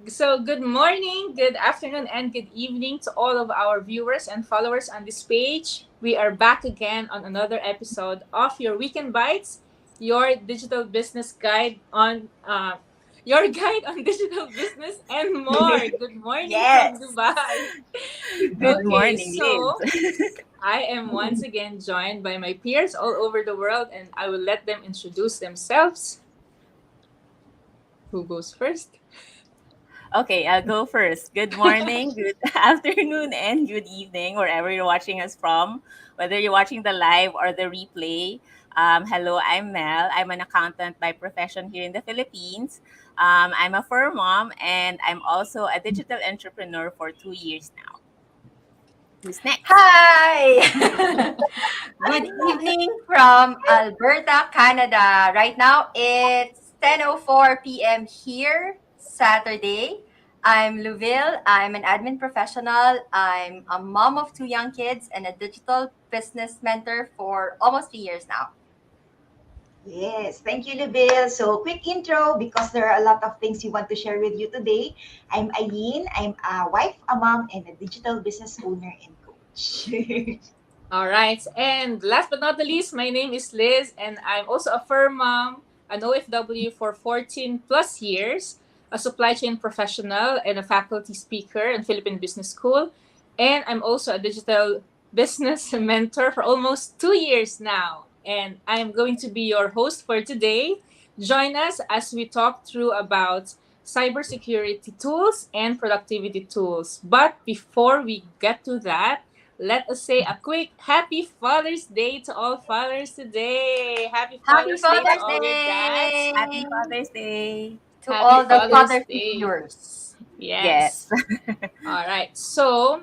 So, good morning, good afternoon, and good evening to all of our viewers and followers on this page. We are back again on another episode of your Weekend Bytes, your digital business guide on your guide on digital business and more. Good morning from Yes. Dubai. Good Okay, morning, so Liz. I am once again joined by my peers all over the world, and I will let them introduce themselves. Who goes first? Okay, I'll go first. Good morning, good afternoon, and good evening, wherever you're watching us from, whether you're watching the live or the replay. Hello, I'm Mel. I'm an accountant by profession here in the Philippines. I'm a fur mom, and I'm also a digital entrepreneur for 2 years now. Who's next? Hi. Good evening from Alberta, Canada. Right now it's 10:04 p.m. here, Saturday. I'm Louville. I'm an admin professional. I'm a mom of two young kids and a digital business mentor for almost 3 years now. Yes, thank you, Lubil. So, quick intro because there are a lot of things we want to share with you today. I'm Ayin. I'm a wife, a mom, and a digital business owner and coach. All right. And last but not the least, my name is Liz, and I'm also a firm mom, an OFW for 14 plus years, a supply chain professional, and a faculty speaker in Philippine Business School. And I'm also a digital business mentor for almost 2 years now. And I'm going to be your host for today. Join us as we talk through about cybersecurity tools and productivity tools. But before we get to that, let us say a quick happy Father's Day to all fathers today. Happy Happy Father's Day to Father's all your dads. Day Happy Father's Day. to Happy all the Father's father Day. figures. Yes. Yes. All right. So,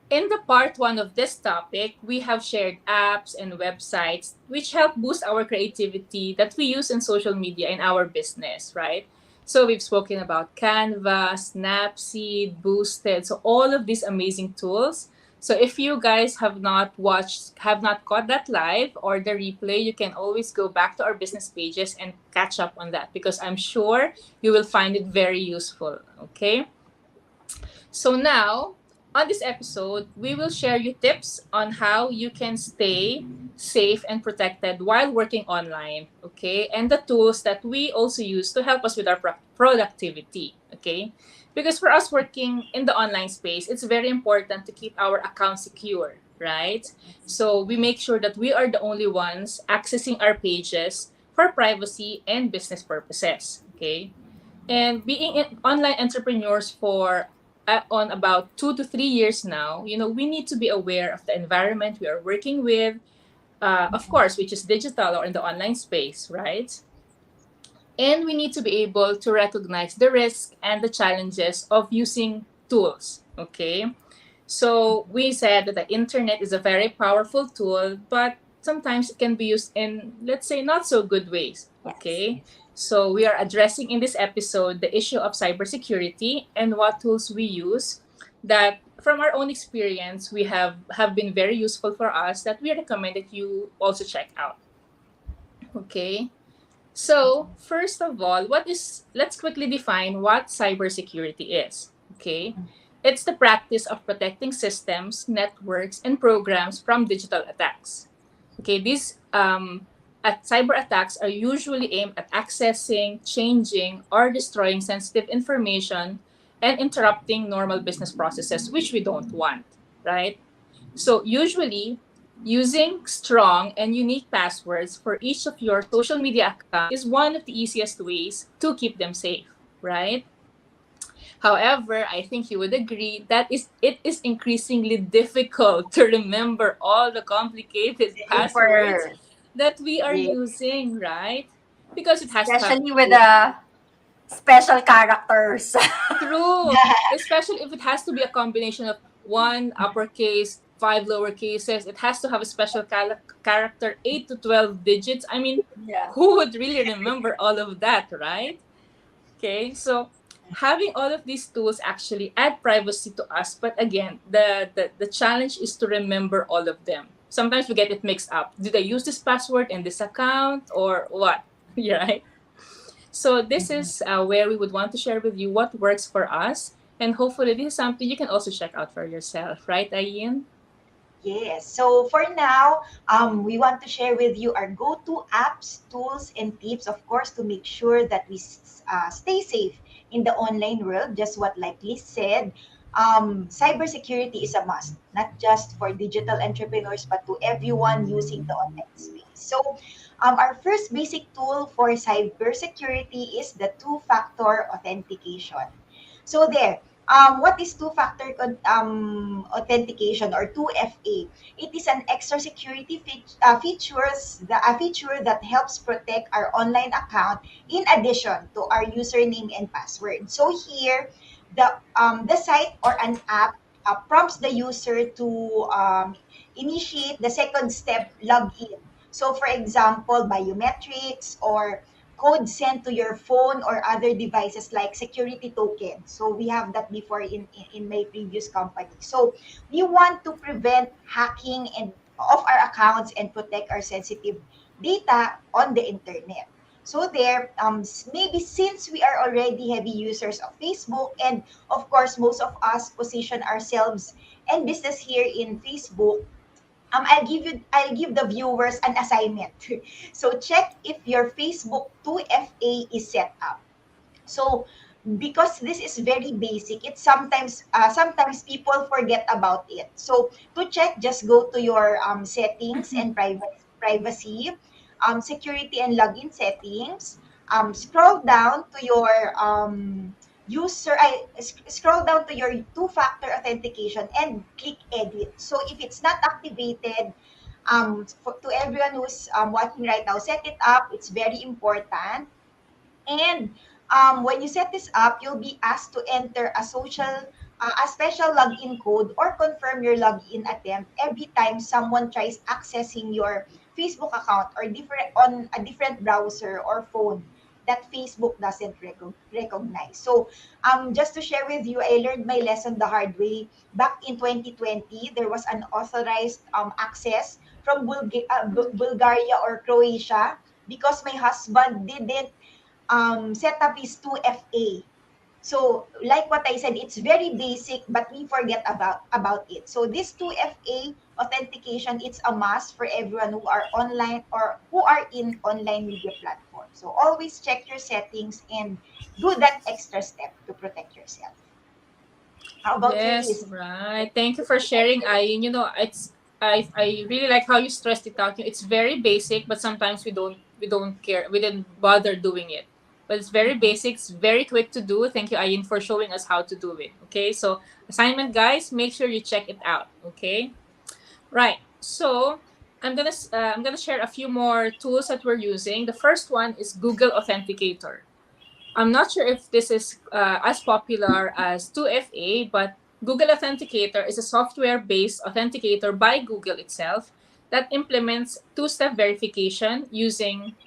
in the part one of this topic, we have shared apps and websites which help boost our creativity that we use in social media in our business, right? So we've spoken about Canva, Snapseed, Boosted, so all of these amazing tools. So if you guys have not caught that live or the replay, you can always go back to our business pages and catch up on that because I'm sure you will find it very useful. Okay. So now, on this episode, we will share you tips on how you can stay safe and protected while working online, okay? And the tools that we also use to help us with our productivity, okay? Because for us working in the online space, it's very important to keep our account secure, right? So we make sure that we are the only ones accessing our pages for privacy and business purposes, okay? And being online entrepreneurs for on about 2 to 3 years now, we need to be aware of the environment we are working with, of course, which is digital or in the online space, right? And we need to be able to recognize the risk and the challenges of using tools, okay? So we said that the internet is a very powerful tool, but sometimes it can be used in, let's say, not so good ways. Yes. Okay. So we are addressing in this episode the issue of cybersecurity and what tools we use that from our own experience have been very useful for us that we recommend that you also check out. Okay. So, first of all, let's quickly define what cybersecurity is. Okay? It's the practice of protecting systems, networks, and programs from digital attacks. Okay, these cyber attacks are usually aimed at accessing, changing, or destroying sensitive information and interrupting normal business processes, which we don't want, right? So usually, using strong and unique passwords for each of your social media accounts is one of the easiest ways to keep them safe, right? However, I think you would agree that it is increasingly difficult to remember all the complicated passwords Super. that we are Yeah. using, right? Because it has to have Especially with the special characters. true, especially if it has to be a combination of one uppercase, five lower cases. It has to have a special character, 8 to 12 digits. I mean, Yeah. who would really remember all of that, right? Okay, so having all of these tools actually add privacy to us, but again, the challenge is to remember all of them. Sometimes we get it mixed up. Did I use this password in this account or what? Yeah, right? So this is where we would want to share with you what works for us, and hopefully this is something you can also check out for yourself, right, Ayin? Yes. So for now, we want to share with you our go-to apps, tools, and tips, of course, to make sure that we stay safe in the online world. Just what like Liz said, cybersecurity is a must, not just for digital entrepreneurs, but to everyone using the online space. So our first basic tool for cybersecurity is the two-factor authentication. So there, what is two-factor authentication or 2FA? It is an extra security feature that helps protect our online account in addition to our username and password. So here, the site or an app prompts the user to initiate the second step login. So for example, biometrics or code sent to your phone or other devices like security token. So we have that before in my previous company. So we want to prevent hacking and of our accounts and protect our sensitive data on the internet. So there, maybe since we are already heavy users of Facebook, and of course, most of us position ourselves and business here in Facebook, I'll give the viewers an assignment. So check if your Facebook 2FA is set up. So because this is very basic, it's sometimes people forget about it. So to check, just go to your settings and privacy, security and login settings. Scroll down to your scroll down to your two-factor authentication and click edit. So if it's not activated, to everyone who's watching right now, set it up. It's very important. And when you set this up, you'll be asked to enter a special login code or confirm your login attempt every time someone tries accessing your Facebook account or different on a different browser or phone that Facebook doesn't recognize. So, just to share with you, I learned my lesson the hard way. Back in 2020, there was an authorized access from Bulgaria or Croatia because my husband didn't set up is 2FA. So, like what I said, it's very basic, but we forget about it. So, this 2FA authentication, it's a must for everyone who are online or who are in online media platforms. So, always check your settings and do that extra step to protect yourself. How about you, Yes, Liz? right. Thank you for sharing, Ayin. I really like how you stressed it out. It's very basic, but sometimes we don't care. We didn't bother doing it. But it's very Mhm. basic, it's very quick to do. Thank you, Ayin, for showing us how to do it. Okay, so assignment guys, make sure you check it out. Okay? Right. So I'm gonna share a few more tools that we're using. The first one is Google Authenticator. I'm not sure if this is as popular as 2FA, but Google Authenticator is a software based authenticator by Google itself that implements two step verification using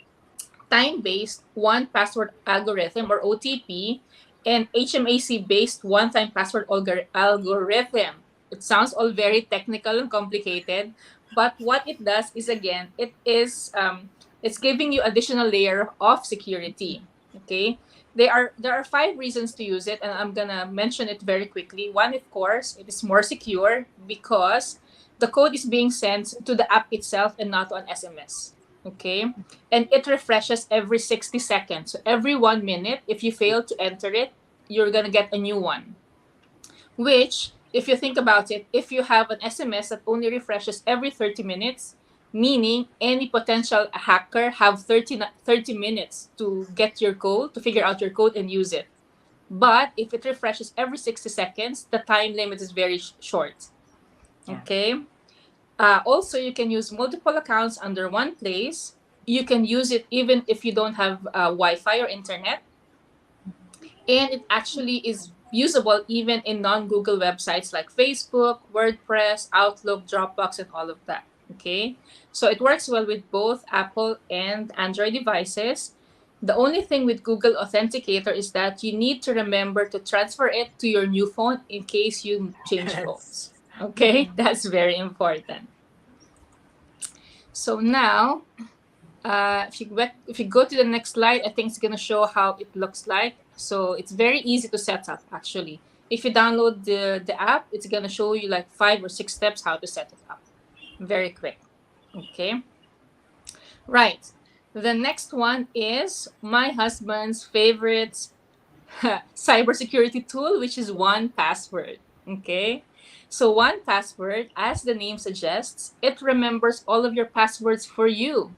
time based one password algorithm or OTP and HMAC based one time password algorithm. It sounds all very technical and complicated, but what it does is again, it's giving you additional layer of security. Okay, there are five reasons to use it, and I'm gonna mention it very quickly. One, of course, it is more secure because the code is being sent to the app itself and not on SMS. Okay, and it refreshes every 60 seconds. So every 1 minute, if you fail to enter it, you're gonna get a new one. Which, if you think about it, if you have an SMS that only refreshes every 30 minutes, meaning any potential hacker have 30 minutes to get your code, to figure out your code and use it. But if it refreshes every 60 seconds, the time limit is very short. Yeah. Okay. Also, you can use multiple accounts under one place. You can use it even if you don't have Wi-Fi or internet, and it actually is usable even in non-Google websites like Facebook, WordPress, Outlook, Dropbox, and all of that. Okay, so it works well with both Apple and Android devices. The only thing with Google Authenticator is that you need to remember to transfer it to your new phone in case you change Yes. phones. Okay, that's very important. So now If you go to the next slide, I think it's gonna show how it looks like. So it's very easy to set up actually. If you download the app, it's gonna show you like 5 or 6 steps how to set it up. Very quick. Okay. Right. The next one is my husband's favorite cybersecurity tool, which is 1Password. Okay. So 1Password, as the name suggests, it remembers all of your passwords for you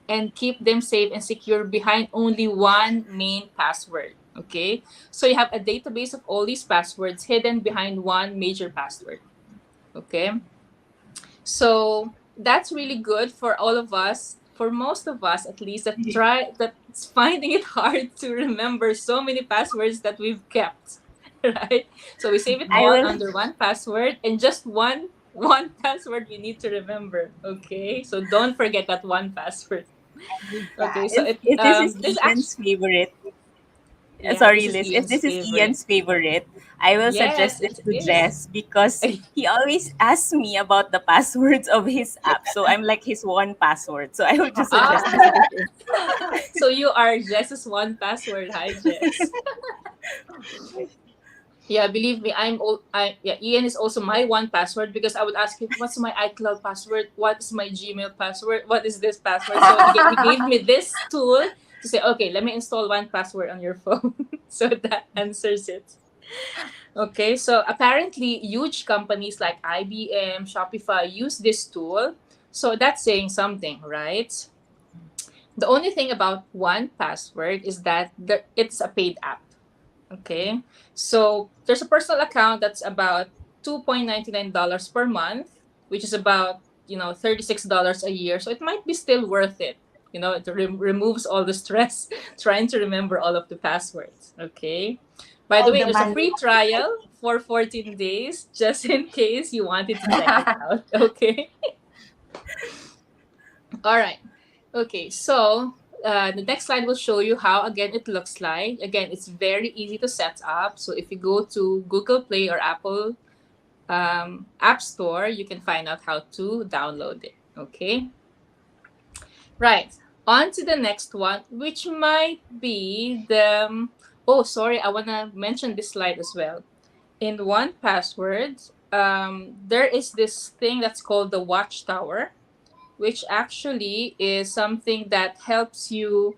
and keep them safe and secure behind only one main password. Okay, so you have a database of all these passwords hidden behind one major password. Okay, so that's really good for all of us, for most of us at least, that's finding it hard to remember so many passwords that we've kept. Right, so we save it I all will. under one password and just one password we need to remember. Okay, so don't forget that 1Password. Need Okay, that. so If this is this actually, Ian's favorite, yeah, this sorry, is Liz. If Ian's this is favorite. Ian's favorite, I will Yes, suggest it this to is. Jess because he always asks me about the passwords of his app. So I'm like his one password. So I will just suggest this Ah, to him. so you are Jess's 1Password. Hi, Jess. Yeah, believe me, yeah, Ian is also my 1Password because I would ask him, "What's my iCloud password? What is my Gmail password? What is this password?" So he gave me this tool to say, "Okay, let me install 1Password on your phone." So that answers it. Okay, so apparently huge companies like IBM, Shopify use this tool. So that's saying something, right? The only thing about 1Password is that it's a paid app. Okay, so there's a personal account that's about $2.99 per month, which is about $36 a year. So it might be still worth it. It removes all the stress trying to remember all of the passwords. Okay. By the All way, the there's a manual. free trial for 14 days just in case you wanted to check it out. Okay. All right. Okay, so the next slide will show you how, again, it looks like. Again, it's very easy to set up. So if you go to Google Play or Apple App Store, you can find out how to download it. Okay, right. On to the next one, which might be the. Oh, sorry, I want to mention this slide as well. In 1Password, there is this thing that's called the Watchtower, which actually is something that helps you.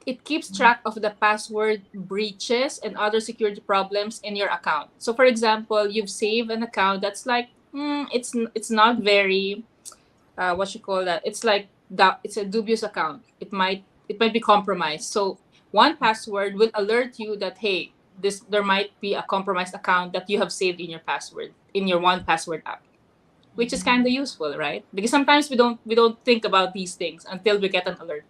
It keeps track of the password breaches and other security problems in your account. So, for example, you've saved an account that's like, it's not very, what you call that? It's like that. It's a dubious account. It might be compromised. So, 1Password will alert you that, hey, there might be a compromised account that you have saved in your password in your 1Password app, which is kind of useful, right? Because sometimes we don't think about these things until we get an alert.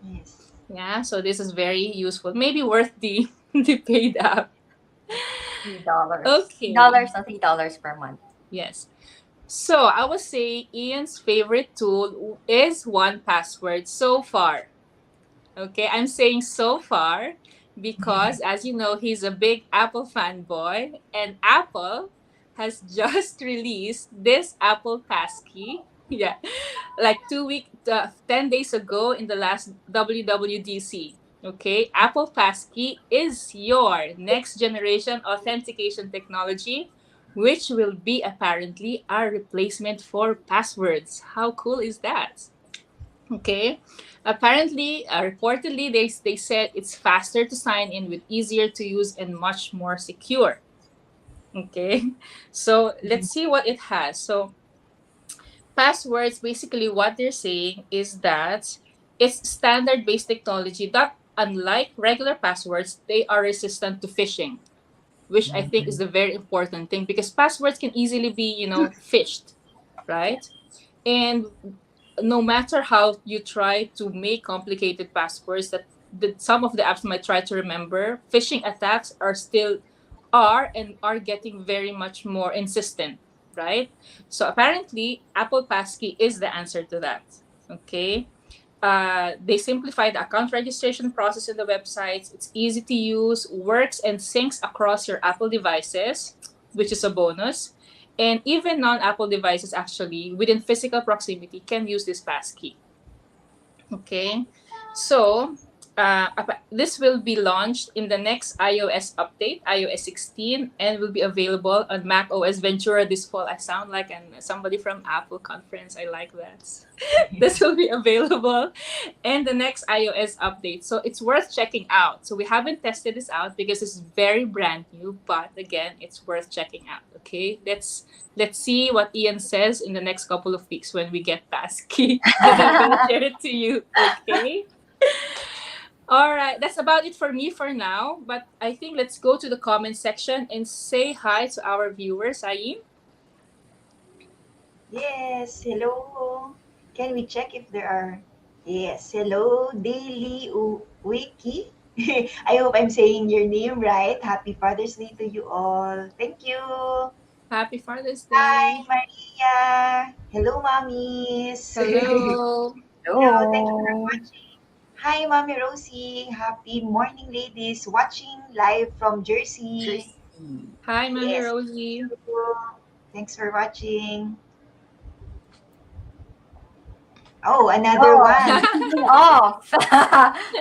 Yes. Yeah, so this is very useful. Maybe worth the the paid app. $3. Okay. $3 or $3 per month. Yes. So I would say Ian's favorite tool is 1Password so far. Okay, I'm saying so far because, as you know, he's a big Apple fanboy, and Apple has just released this Apple Passkey. Yeah, like 10 days ago in the last WWDC. Okay, Apple Passkey is your next generation authentication technology, which will be apparently our replacement for passwords. How cool is that? Okay. Apparently, reportedly, they said it's faster to sign in with easier to use and much more secure. Okay. So let's see what it has. So passwords, basically what they're saying is that it's standard based technology that, unlike regular passwords, they are resistant to phishing, which I think is the very important thing because passwords can easily be, phished, right? And no matter how you try to make complicated passwords that some of the apps might try to remember, phishing attacks are getting very much more insistent, right? So apparently Apple Passkey is the answer to that. Okay. They simplify the account registration process in the websites. It's easy to use, works and syncs across your Apple devices, which is a bonus. And even non-Apple devices, actually, within physical proximity, can use this passkey. Okay. So, this will be launched in the next iOS update, iOS 16, and will be available on Mac OS Ventura this fall. I sound like somebody from Apple conference. I like that. This will be available and the next iOS update. So it's worth checking out. So we haven't tested this out because it's very brand new, but again, it's worth checking out. Okay, let's see what Ian says in the next couple of weeks when we get past key. Then I'm gonna share it to you. Okay. All right, that's about it for me for now. But I think let's go to the comment section and say hi to our viewers. Ayin? Yes, hello. Can we check if there are? Yes, hello, Daily Wiki. I hope I'm saying your name right. Happy Father's Day to you all. Thank you. Happy Father's Hi, Day. Maria. Hello, mommies. Hello. Hello, thank you for Hello. watching. Hi, Mommy Rosie. Happy morning, ladies. Watching live from Jersey. Jersey. Hi, Mommy Yes, thank Rosie. you. Thanks for watching. Oh, another Oh, one. speaking of,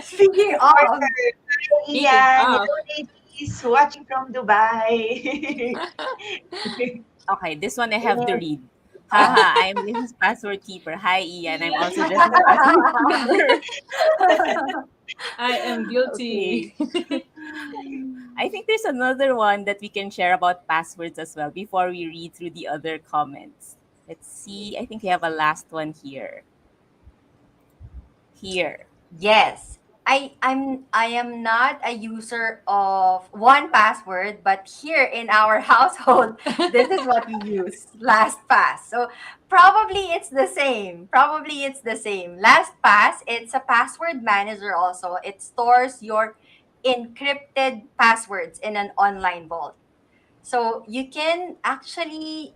speaking of, Reporter. Hi, Speaking Ian. of, Hello, ladies. Watching from Dubai. Okay, this one I have to Yes. read. Haha, I'm Mrs. Password Keeper. Hi, Ian. I'm also just a password keeper. I am guilty. Okay. I think there's another one that we can share about passwords as well before we read through the other comments. Let's see. I think we have a last one here. Here. yes. I am not a user of one password, but here in our household, this is what we use. LastPass. So probably it's the same. Probably it's the same. LastPass, it's a password manager also. It stores your encrypted passwords in an online vault. So you can actually,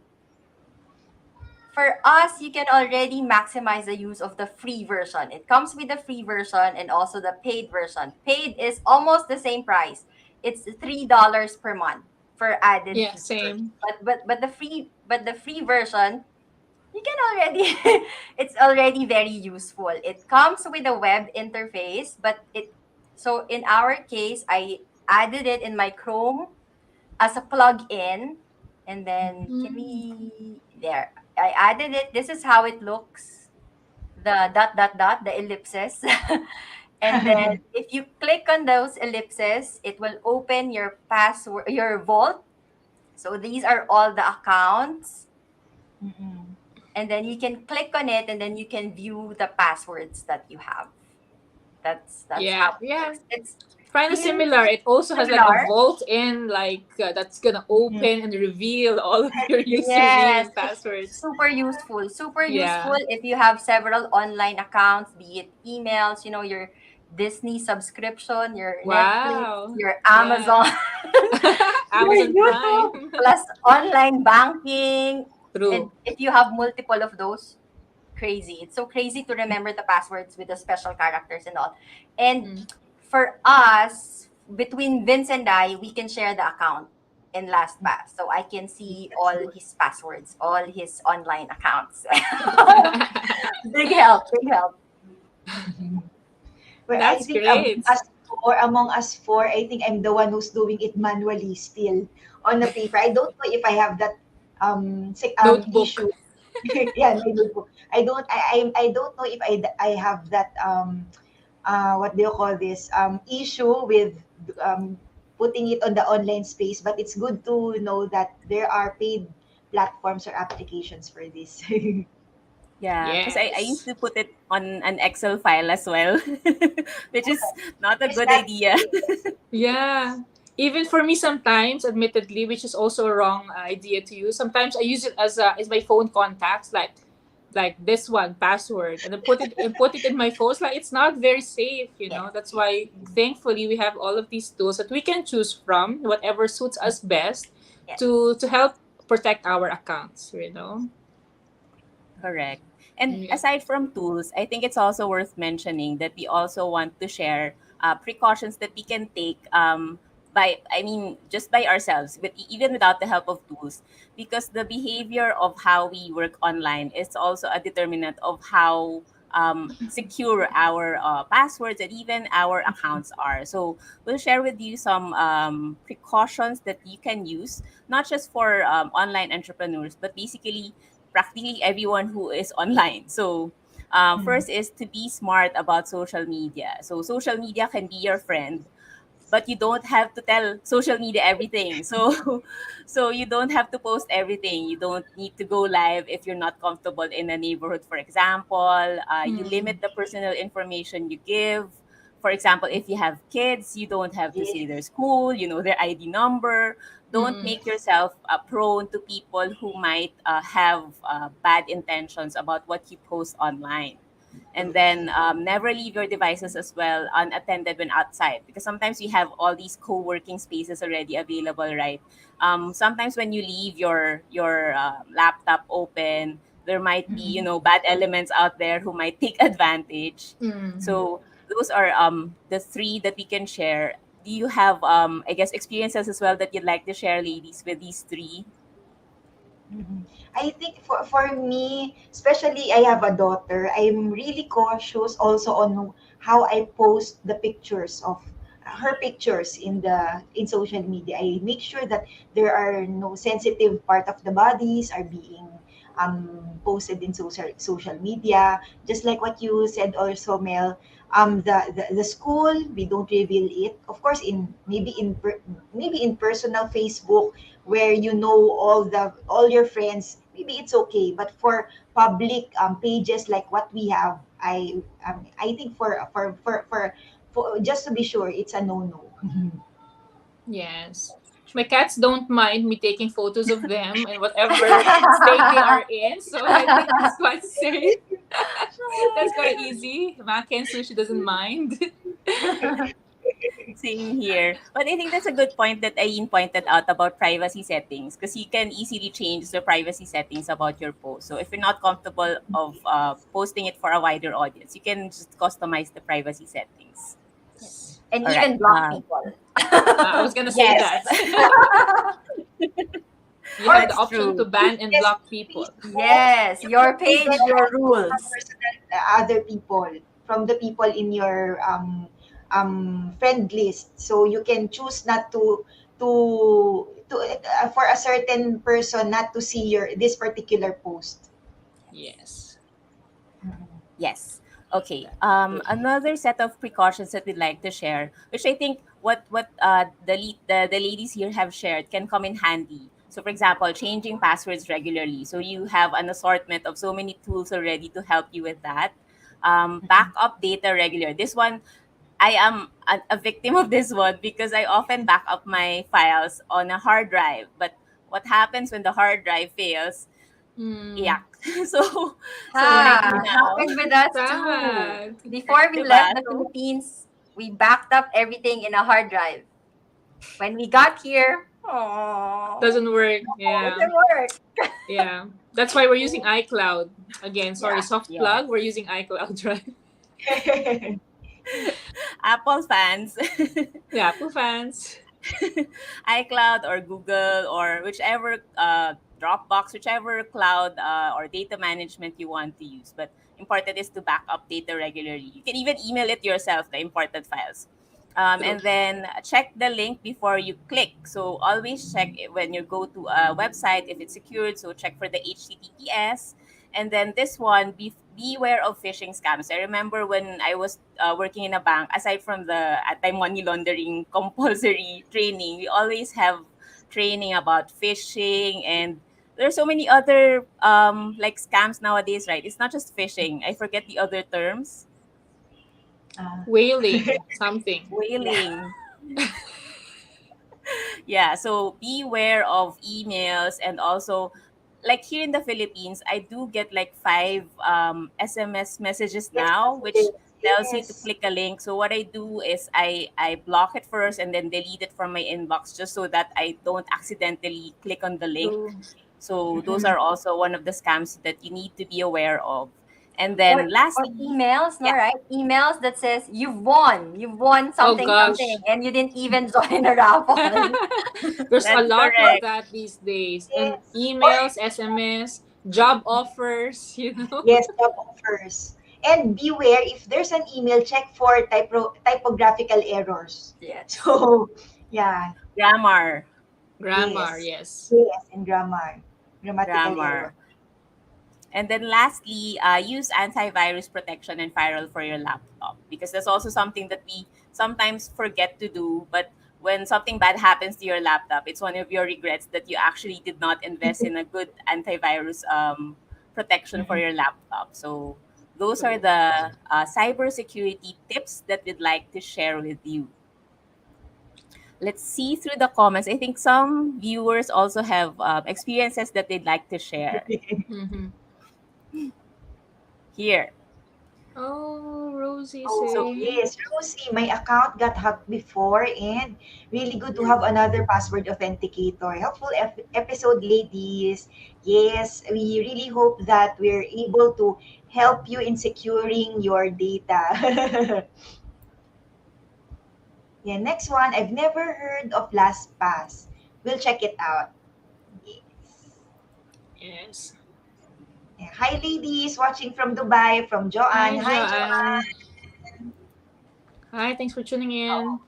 for us, you can already maximize the use of the free version. It comes with the free version and also the paid version. Paid is almost the same price. It's $3 per month for added Yeah, features. same. But the free version, you can already it's already very useful. It comes with a web interface, but it so in our case, I added it in my Chrome as a plug-in, and then can Mm. we there I added it. This is how it looks, the dot dot dot, the ellipses. And then if you click on those ellipses, it will open your password, your vault. So these are all the accounts, Mm-mm. and then you can click on it, and then you can view the passwords that you have. That's how Yeah, it yeah. works. It Kind of feels similar. It also has like a similar. vault in, like that's gonna Mm-mm. open and reveal all of your username Yes, and it's passwords. super useful. Super useful Yeah. if you have several online accounts, be it emails, your Disney subscription, your Netflix, Wow. your Yeah. Amazon, your Amazon YouTube, Prime. plus online banking. And True. if you have multiple of those, crazy. It's so crazy to remember the passwords with the special characters and all. And Mm. for us, between Vince and I, we can share the account in LastPass. So I can see That's all good. his passwords, all his online accounts. Big help, big help. Well, I That's think great. among us four, I think I'm the one who's doing it manually still on the paper. I don't know if I have that Notebook. issue. Yeah, my notebook. I don't know if I have that what do you call this issue with um putting it on the online space, but it's good to know that there are paid platforms or applications for this. Yeah, because I used Yes. to put it on an Excel file as well, which is not a Yes, good that's idea. great. Yeah. Even for me sometimes, admittedly, which is also a wrong idea to use. Sometimes I use it as my phone contacts, like this one password, and then put it in my phone. It's like it's not very safe, you Yes, know. That's why thankfully we have all of these tools that we can choose from, whatever suits us best, yes. to help protect our accounts, you know. Correct. And Yeah. aside from tools, I think it's also worth mentioning that we also want to share precautions that we can take just by ourselves, but even without the help of tools, because the behavior of how we work online is also a determinant of how secure our passwords and even our accounts are. So we'll share with you some precautions that you can use, not just for online entrepreneurs, but basically practically everyone who is online. So Mhm. first is to be smart about social media. So social media can be your friend, but you don't have to tell social media everything. So so you don't have to post everything. You don't need to go live if you're not comfortable in a neighborhood, for example. You limit Mm. the personal information you give. For example, if you have kids, you don't have to say their Yes. school, their ID number. Don't Mm. make yourself prone to people who might have bad intentions about what you post online. And then Yes. never leave your devices as well unattended when outside, because sometimes we have all these co-working spaces already available, right? Sometimes when you leave your laptop open, there might be Mhm. bad elements out there who might take advantage. Mm. So those are the three that we can share. Do you have I guess experiences as well that you'd like to share, ladies, with these three? Mhm. I think for me, especially I have a daughter, I'm really cautious also on how I post the pictures of her pictures in social media. I make sure that there are no sensitive part of the bodies are being posted in social media. Just like what you said also, Mel, the school, we don't reveal it. Of course, maybe in personal Facebook where you know all your friends, maybe it's okay. But for public pages like what we have, I think for just to be sure, it's a no no. Yes. My cats don't mind me taking photos of them and whatever state they are in, so I think that's quite safe. That's quite easy. Maki and Sushi doesn't mind. Same here. But I think that's a good point that Ayin pointed out about privacy settings, because you can easily change the privacy settings about your post. So if you're not comfortable of posting it for a wider audience, you can just customize the privacy settings. Yes. And All right. even block people. I was gonna say Yes, that. You Or have the that's option to true. ban and yes, block please people. post Yes, your your page, private your rules. personal other people from the people in your friend list, so you can choose not to for a certain person not to see your this particular post. Yes. Mhm. Yes. Okay. That's good. Another set of precautions that we'd like to share, which I think what the ladies here have shared can come in handy. So, for example, changing passwords regularly. So you have an assortment of so many tools already to help you with that. Mhm. Backup data regular. This one, I am a victim of this one because I often back up my files on a hard drive. But what happens when the hard drive fails? Mm. Yeah. So right Ha, now, happened with us too. Sad. Before we diba? left the So Philippines, we backed up everything in a hard drive. When we got here, oh, Doesn't work. it Yeah. didn't work. Yeah. That's why we're using iCloud. Again, sorry, Yeah. soft plug. We're yes, using iCloud, right? Apple fans, Yeah, Apple fans. iCloud or Google or whichever Dropbox, whichever cloud or data management you want to use. But important is to back up data regularly. You can even email it yourself, the imported files. True. And then check the link before you click. So always check it when you go to a website if it's secured. So check for the HTTPS. And then this one, beware of phishing scams. I remember when I was working in a bank, aside from the anti-money laundering compulsory training, we always have training about phishing, and there's so many other like scams nowadays, right? It's not just phishing. I forget the other terms. uh, Whaling, something. yeah. Whaling. Yeah, so beware of emails, and also like here in the Philippines, I do get like five SMS messages Yes, now, which messages. tells you to Yes. click a link. So what I do is I block it first and then delete it from my inbox just so that I don't accidentally click on the link. True. So those Mhm. are also one of the scams that you need to be aware of. And Or then or lastly, emails, no, yeah, right? Emails that says you've won Oh something something, gosh. and you didn't even join a raffle. There's a that's lot of correct. that these days. And Yes. Or emails, SMS, job offers, you know. yes, job offers. And beware, if there's an email, check for typographical errors. Yes. So, yeah, Grammar. Grammar, yes, yes. yes, and grammatical error. Grammar. And then lastly, use antivirus protection and firewall for your laptop, because that's also something that we sometimes forget to do. But when something bad happens to your laptop, it's one of your regrets that you actually did not invest in a good antivirus protection for Mhm. your laptop. So those are True. the cybersecurity tips that we'd like to share with you. Let's see through the comments. I think some viewers also have experiences that they'd like to share. Mm-hmm. Here. Oh, Rosie So Oh, saying. yes, Rosie, my account got hacked before and really good to have another password authenticator. Helpful episode, ladies. Yes, we really hope that we're able to help you in securing your data. Yeah, next one. I've never heard of LastPass. We'll check it out. Yes. Yes. Yeah. Hi, ladies, watching from Dubai, from Joanne. Hi, Hi, Joanne. Joanne. Hi, thanks for tuning in.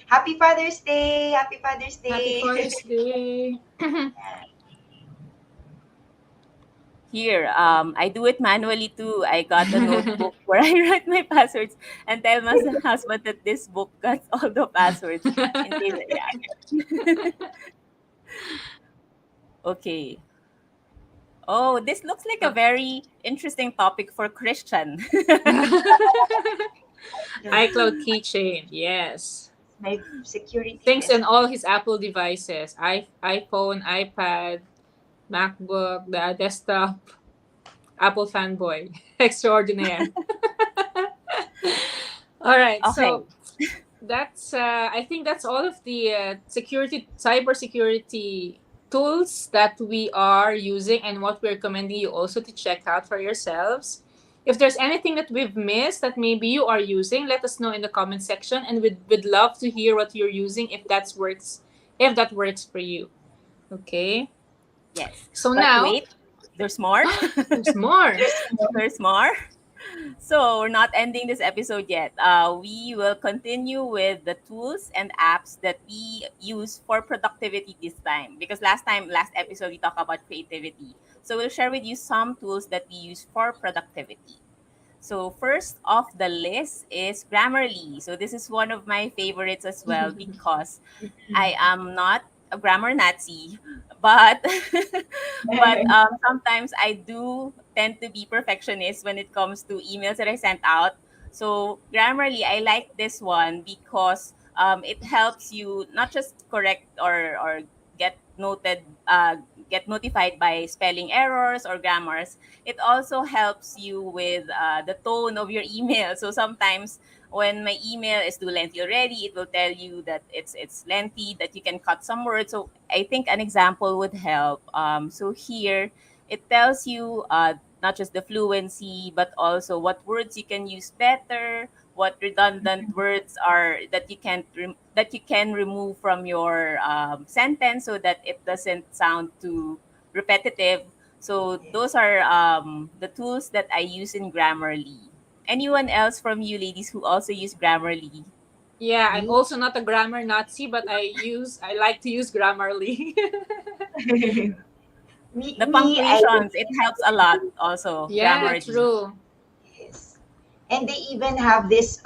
Happy Father's Day. Happy Father's Happy Day. Father's Day. here, I do it manually too. I got a notebook where I write my passwords and tell my husband that this book got all the passwords in case. Yeah. Okay. Oh, this looks like a very interesting topic for Christian. iCloud keychain, yes. My security Thanks in best. all his Apple devices, iPhone, iPad, MacBook, the desktop, Apple fanboy extraordinaire. All right, Okay. so that's I think that's all of the cybersecurity tools that we are using and what we're recommending you also to check out for yourselves. If there's anything that we've missed that maybe you are using, let us know in the comment section, and we'd love to hear what you're using if that works for you. Okay. Yes. So But now wait, there's more. there's more. There's more. There's more. So we're not ending this episode yet. We will continue with the tools and apps that we use for productivity this time. Because last episode, we talked about creativity. So we'll share with you some tools that we use for productivity. So first off the list is Grammarly. So this is one of my favorites as well because I am not a grammar Nazi, but sometimes I do tend to be perfectionist when it comes to emails that I sent out. So Grammarly, I like this one because it helps you not just correct or get noted, get notified by spelling errors or grammars. It also helps you with the tone of your email. So sometimes when my email is too lengthy already, it will tell you that it's lengthy, that you can cut some words. So I think an example would help. So here it tells you not just the fluency, but also what words you can use better, what redundant words are that that you can remove from your sentence so that it doesn't sound too repetitive. So those are the tools that I use in Grammarly. Anyone else from you ladies who also use Grammarly? Yeah, I'm Me. also not a grammar Nazi, but I like to use Grammarly. me, The me, I punctuations, it helps a lot also, Yeah, Grammarly. true. yes. And they even have this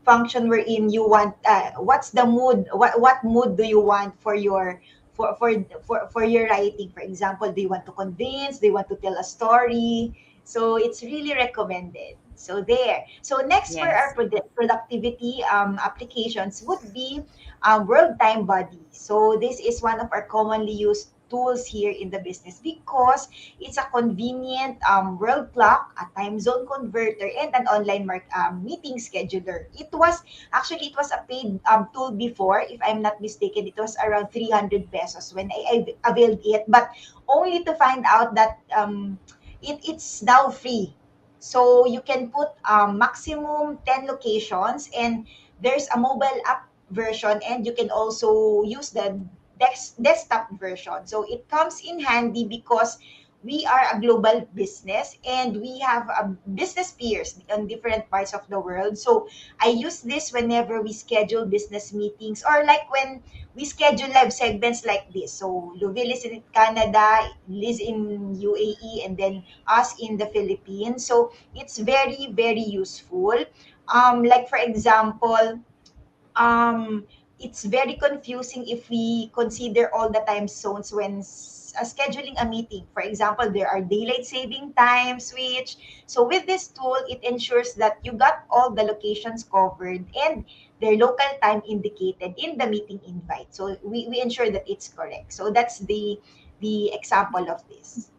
function wherein you want what's the mood, what mood do you want for your for your writing. For example, do you want to convince, do you want to tell a story? So it's really recommended. So there. So next for our Yes. productivity applications would be world time body. So this is one of our commonly used tools here in the business because it's a convenient world clock, a time zone converter, and an online meeting scheduler. It was a paid tool before, if I'm not mistaken. It was around 300 pesos when I availed it, but only to find out that it's now free. So you can put maximum 10 locations, and there's a mobile app version, and you can also use the desktop version. So it comes in handy because we are a global business and we have business peers in different parts of the world. So I use this whenever we schedule business meetings, or like when we schedule live segments like this. So Louville is in Canada, Liz in UAE, and then us in the Philippines. So it's very, very useful. Like for example, um, it's very confusing if we consider all the time zones when scheduling a meeting. For example, there are daylight saving time switch. So with this tool, it ensures that you got all the locations covered and their local time indicated in the meeting invite. So we ensure that it's correct. So that's the example of this.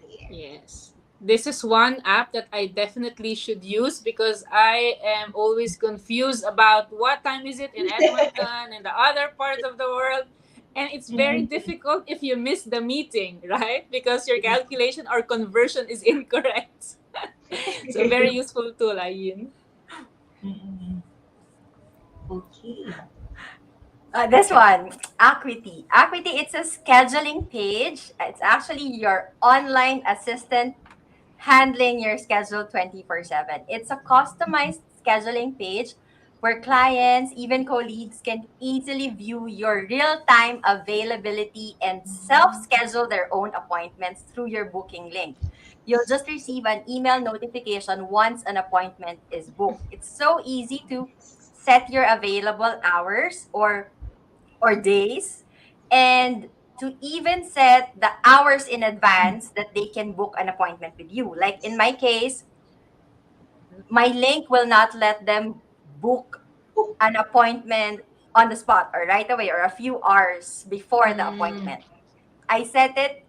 Yeah. Yes. This is one app that I definitely should use because I am always confused about what time is it in Edmonton and the other part of the world. And it's very Mhm. difficult if you miss the meeting, right? Because your calculation or conversion is incorrect. So very useful tool, Ayin. Mm-mm. Okay. This one, Acuity. Acuity, it's a scheduling page. It's actually your online assistant handling your schedule 24/7. It's a customized scheduling page where clients, even colleagues, can easily view your real time availability and self schedule their own appointments through your booking link. You'll just receive an email notification once an appointment is booked. It's so easy to set your available hours or days, and to even set the hours in advance that they can book an appointment with you. Like in my case, my link will not let them book an appointment on the spot or right away or a few hours before the Mm. appointment. I set it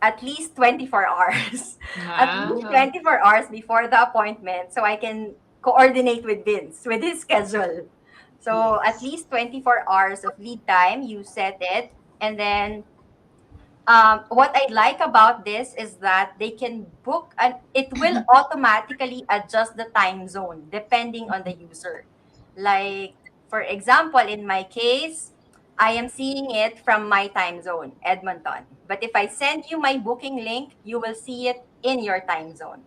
at least 24 hours. At least Wow. 24 hours before the appointment so I can coordinate with Vince with his schedule. So at Yes. least 24 hours of lead time, you set it. And then what I like about this is that they can book and it will automatically adjust the time zone depending on the user. Like, for example, in my case, I am seeing it from my time zone, Edmonton. But if I send you my booking link, you will see it in your time zone.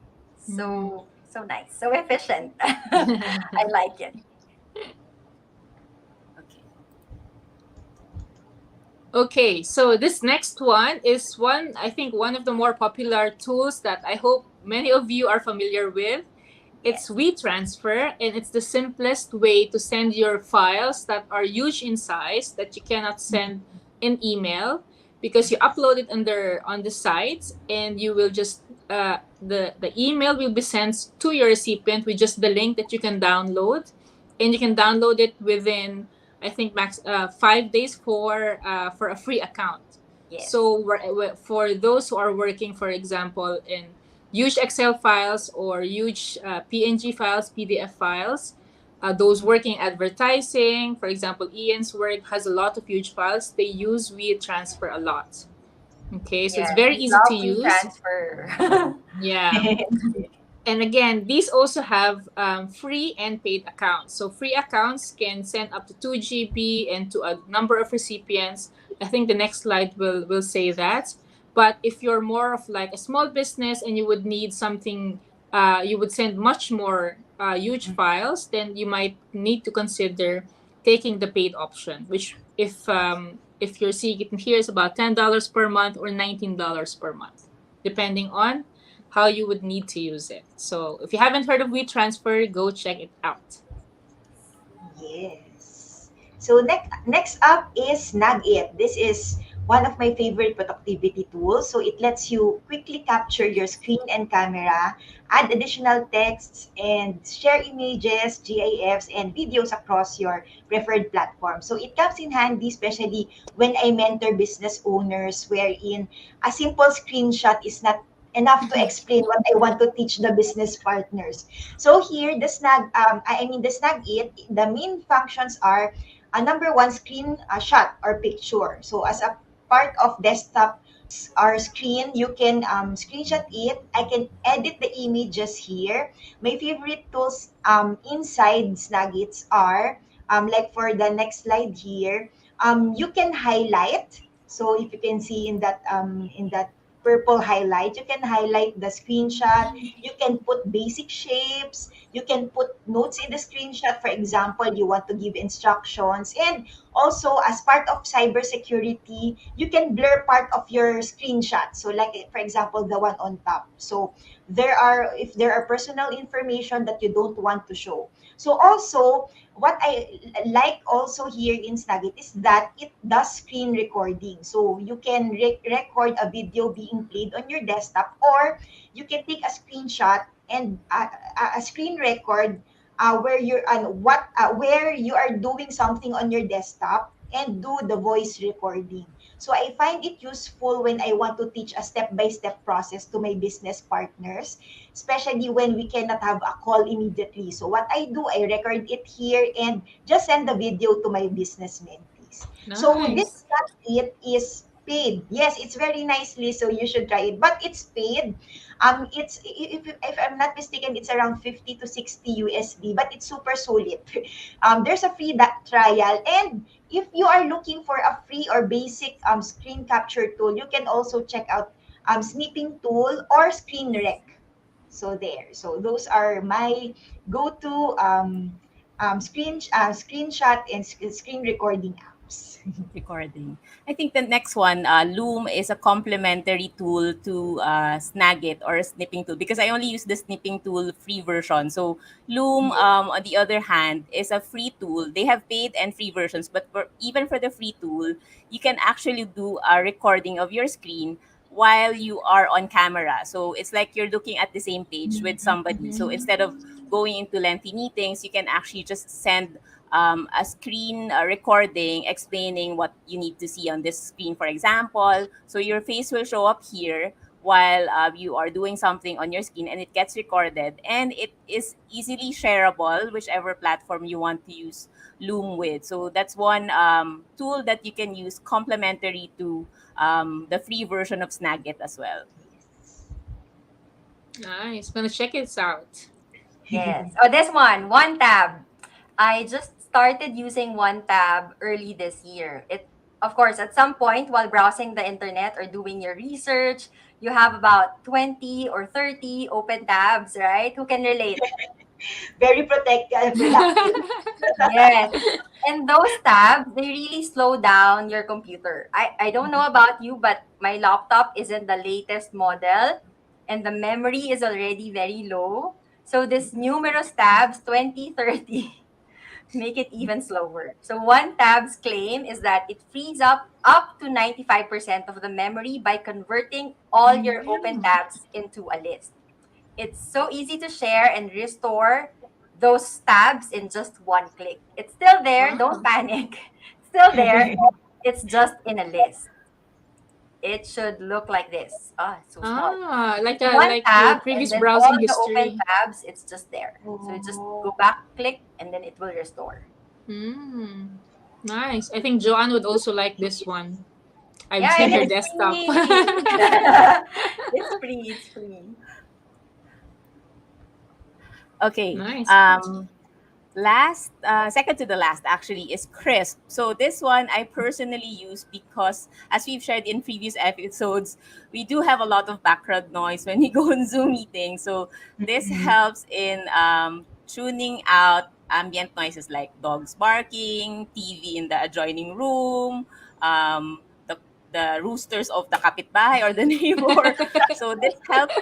Mm. So nice, so efficient. I like it. Okay. Okay, so this next one is one, I think, one of the more popular tools that I hope many of you are familiar with. It's Yes. WeTransfer, and it's the simplest way to send your files that are huge in size that you cannot send in email because you upload it under on the site, and you will just the email will be sent to your recipient with just the link that you can download, and you can download it within, I think, max 5 days for a free account. Yes. So for those who are working, for example, in huge Excel files or huge PNG files, PDF files. Those working advertising, for example, Ian's work has a lot of huge files. They use WeTransfer a lot. Okay, so it's Yes. very We easy to love use. WeTransfer. Yeah. And again, these also have free and paid accounts. So free accounts can send up to 2 GB and to a number of recipients. I think the next slide will say that. But if you're more of like a small business and you would need something, you would send much more huge files, then you might need to consider taking the paid option, which if you're seeing it here is about $10 per month or $19 per month, depending on how you would need to use it. So if you haven't heard of WeTransfer, go check it out. Yes. So next up is Snagit. This is one of my favorite productivity tools. So it lets you quickly capture your screen and camera, add additional texts, and share images, GIFs, and videos across your preferred platform. So it comes in handy, especially when I mentor business owners, wherein a simple screenshot is not enough to explain what I want to teach the business partners. So here, the snag it, the main functions are number one, screen shot or picture. So as a part of desktop or screen, you can screenshot it. I can edit the images here. My favorite tools inside Snagits are like for the next slide here, you can highlight. So if you can see in that purple highlight, you can highlight the screenshot. You can put basic shapes. You can put notes in the screenshot. For example, you want to give instructions. And also, as part of cybersecurity, you can blur part of your screenshot. So, like for example, the one on top. So, if there are personal information that you don't want to show. So, also, what I like also here in Snagit is that it does screen recording. So you can record a video being played on your desktop, or you can take a screenshot and a screen record where you're where you are doing something on your desktop and do the voice recording. So I find it useful when I want to teach a step-by-step process to my business partners, especially when we cannot have a call immediately. So what I do, I record it here and just send the video to my business mentees. So this Nice. it is paid. Yes, it's very nicely, so you should try it. But it's paid. It's if I'm not mistaken, it's around 50 to 60 USD, but it's super solid. There's a free trial, and if you are looking for a free or basic screen capture tool, you can also check out snipping tool or screen rec. So there. So those are my go-to screenshot and screen recording apps. Recording. I think the next one, Loom is a complementary tool to Snagit or snipping tool, because I only use the snipping tool free version. So Loom, on the other hand, is a free tool. They have paid and free versions, but even for the free tool, you can actually do a recording of your screen while you are on camera. So it's like you're looking at the same page with somebody. So instead of going into lengthy meetings, you can actually just send a screen recording explaining what you need to see on this screen, for example. So your face will show up here while you are doing something on your screen, and it gets recorded, and it is easily shareable whichever platform you want to use Loom with. So that's one tool that you can use complementary to the free version of Snagit as well. Nice. Gonna check it out. Yes. Oh, this one tab. I just started using one tab early this year. It, of course, at some point while browsing the internet or doing your research, you have about 20 or 30 open tabs, right? Who can relate? Very productive. Yes. And those tabs, they really slow down your computer. I don't know about you, but my laptop isn't the latest model and the memory is already very low. So this numerous tabs, 20, 30, make it even slower. So one tab's claim is that it frees up to 95% of the memory by converting all your open Mm. tabs into a list. It's so easy to share and restore those tabs in just one click. It's still there, don't Wow. panic. It's still there. It's just in a list. It should look like this. Ah, it's so small. Ah, So one like your tab and previous then all browsing the open history. tabs, it's just there. So you just go Oh, back, click, and then it will restore. Mm. Nice. I think Joanne would also like this one. I've Yeah, seen and her it's desktop. free. It's free. It's free. Okay. Nice. Last, second to the last actually is Crisp. So this one I personally use because, as we've shared in previous episodes, we do have a lot of background noise when we go on Zoom meetings. So this mm, helps in tuning out ambient noises like dogs barking, TV in the adjoining room, the roosters of the kapitbahay or the neighbor. So this helps,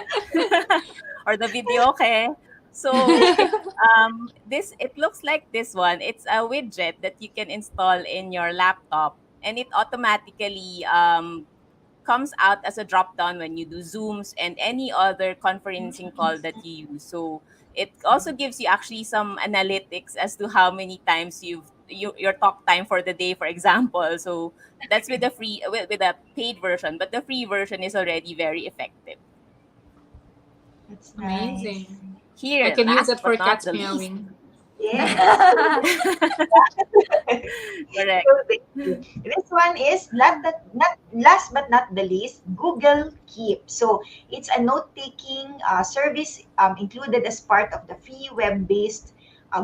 or the video, okay. So this, it looks like this one. It's a widget that you can install in your laptop, and it automatically comes out as a drop down when you do Zooms and any other conferencing call that you use. So it also gives you actually some analytics as to how many times your talk time for the day, for example. So that's with the free, with the paid version, but the free version is already very effective. that's nice. Amazing. I Here, can use last it for but not cats the least. meowing. Yes. Correct. So this one is not last but not the least, Google Keep. So it's a note-taking service included as part of the free web-based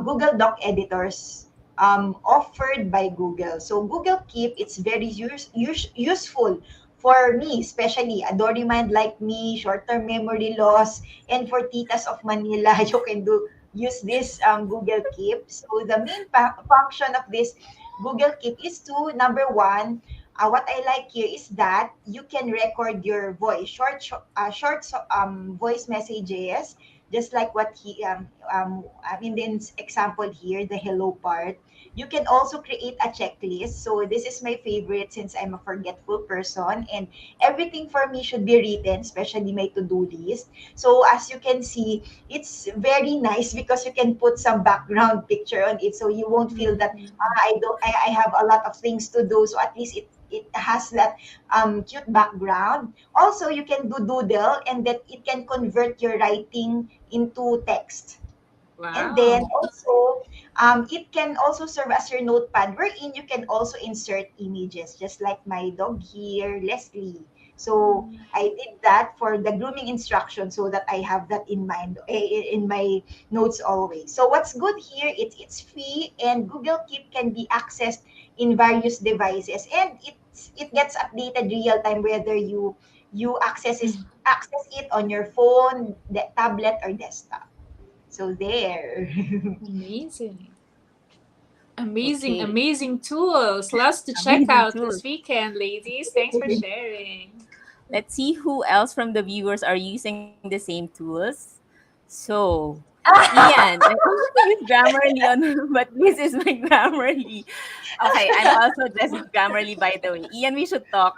Google Doc editors offered by Google. So Google Keep, it's very useful for me, especially a Doriman like me, short-term memory loss, and for titas of Manila, you can use this Google Keep. So the main function of this Google Keep is to, number one, what I like here is that you can record your voice, voice messages, just like what in this example here, the hello part. You can also create a checklist. So this is my favorite since I'm a forgetful person, and everything for me should be written, especially my to-do list. So as you can see, it's very nice because you can put some background picture on it, so you won't feel that I have a lot of things to do. So at least it has that cute background. Also, you can do doodle, and that it can convert your writing into text. And then Wow. also, it can also serve as your notepad, wherein you can also insert images, just like my dog here, Leslie. So I did that for the grooming instruction so that I have that in mind, in my notes always. So what's good here, it's free, and Google Keep can be accessed in various devices, and it gets updated real time, whether you access it on your phone, the tablet, or desktop. So there. Amazing. Amazing, Okay. amazing tools. Lots to check Amazing out tools. this weekend, ladies. Thanks for sharing. Let's see who else from the viewers are using the same tools. So, Ian, I also use Grammarly on, but this is my Grammarly. Okay, I'm also just Grammarly, by the way. Ian, we should talk.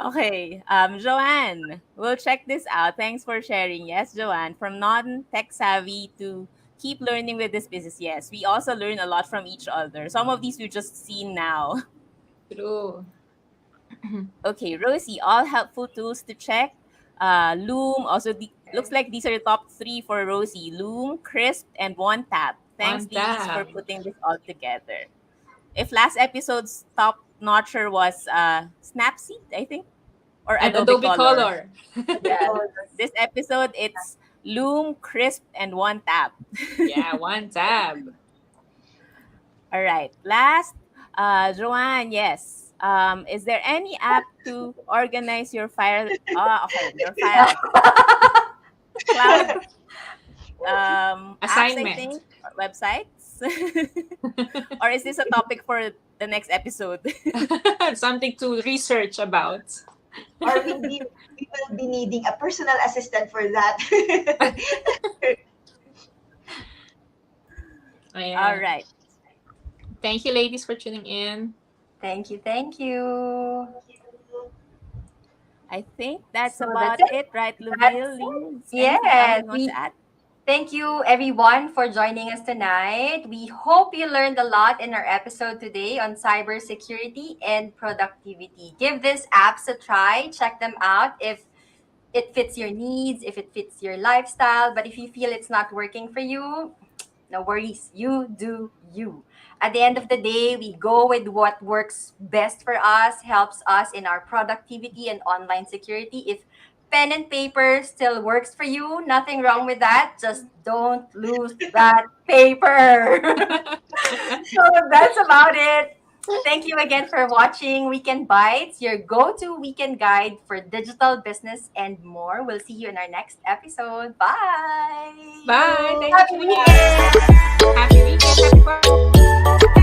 Okay, Joanne, we'll check this out. Thanks for sharing. Yes, Joanne, from non-tech savvy to keep learning with this business. Yes, we also learn a lot from each other. Some of these we just see now. True. Okay, Rosie, all helpful tools to check. Loom, also looks like these are the top three for Rosie. Loom, Crisp, and One Tap. Thanks, One ladies, for tab. putting this all together. If last episode's top notcher was Snapseed, I think, or And Adobe Adobe Color, Color. Yes. this episode it's Loom, Crisp, and One Tap. Yeah, one tab. All right. Last, Joanne, yes. Is there any app to organize your file? Okay, your files, cloud apps, I Assignment. think, or websites, or is this a topic for the next episode? Something to research about. Or maybe we will be needing a personal assistant for that. All Ayan. right. Thank you, ladies, for tuning in. Thank you. Thank you. I think that's So that's about it. it, right, That's Lumil? Liz, anything else yes. you want to We add? thank you everyone for joining us tonight. We hope you learned a lot in our episode today on cybersecurity and productivity. Give these apps a try. Check them out if it fits your needs, if it fits your lifestyle. But if you feel it's not working for you, no worries. You do you. At the end of the day, we go with what works best for us, helps us in our productivity and online security. If pen and paper still works for you, nothing wrong with that. Just don't lose that paper. So that's about it. Thank you again for watching Weekend Bites, your go to weekend guide for digital business and more. We'll see you in our next episode. Bye. Bye. Thanks for Happy tuning in. weekend. Happy weekend. Happy 4th of July.